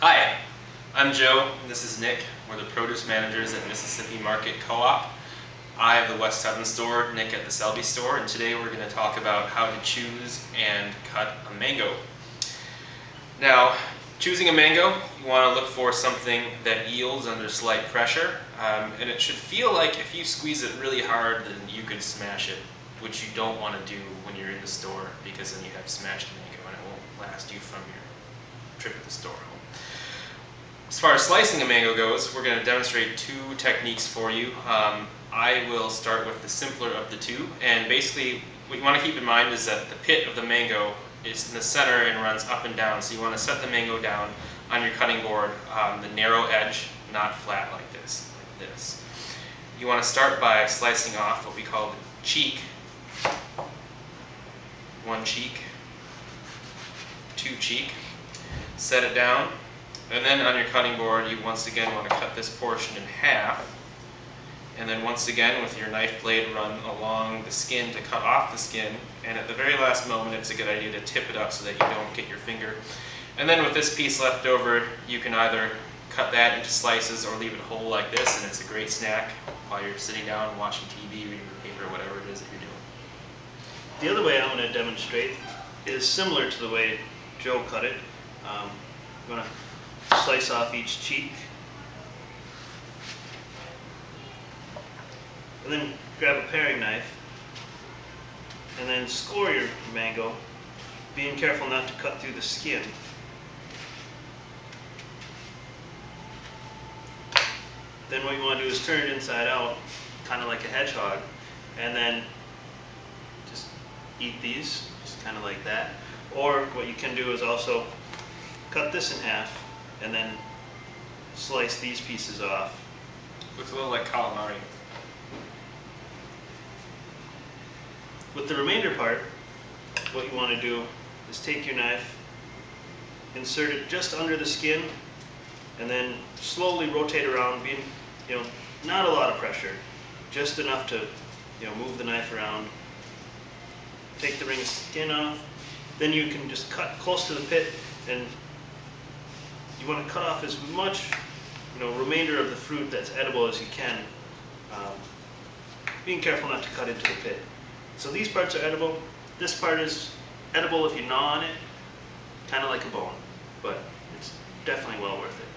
Hi, I'm Joe, and this is Nick. We're the produce managers at Mississippi Market Co-op. I have the West 7 store, Nick at the Selby store, and today we're going to talk about how to choose and cut a mango. Now, choosing a mango, you want to look for something that yields under slight pressure, and it should feel like if you squeeze it really hard, then you could smash it, which you don't want to do when you're in the store, because then you have smashed mango and it won't last you from your trip to the store home. As far as slicing a mango goes, we're going to demonstrate two techniques for you. I will start with the simpler of the two, and basically what you want to keep in mind is that the pit of the mango is in the center and runs up and down, so you want to set the mango down on your cutting board on the narrow edge, not flat like this. You want to start by slicing off what we call the cheek. One cheek, two cheek. Set it down, and then on your cutting board you once again want to cut this portion in half, and then once again with your knife blade run along the skin to cut off the skin, and at the very last moment it's a good idea to tip it up so that you don't get your finger. And then with this piece left over, you can either cut that into slices or leave it whole like this, and it's a great snack while you're sitting down watching TV, reading the paper, whatever it is that you're doing. The other way I'm going to demonstrate is similar to the way Joe cut it. I'm going to slice off each cheek, and then grab a paring knife, and then score your mango, being careful not to cut through the skin. Then what you want to do is turn it inside out, kind of like a hedgehog, and then just eat these, just kind of like that. Or what you can do is also cut this in half and then slice these pieces off. Looks a little like calamari. With the remainder part, what you want to do is take your knife, insert it just under the skin, and then slowly rotate around, being, not a lot of pressure, just enough to, move the knife around. Take the ring of skin off. Then you can just cut close to the pit, and you want to cut off as much, remainder of the fruit that's edible as you can, being careful not to cut into the pit. So these parts are edible. This part is edible if you gnaw on it, kind of like a bone, but it's definitely well worth it.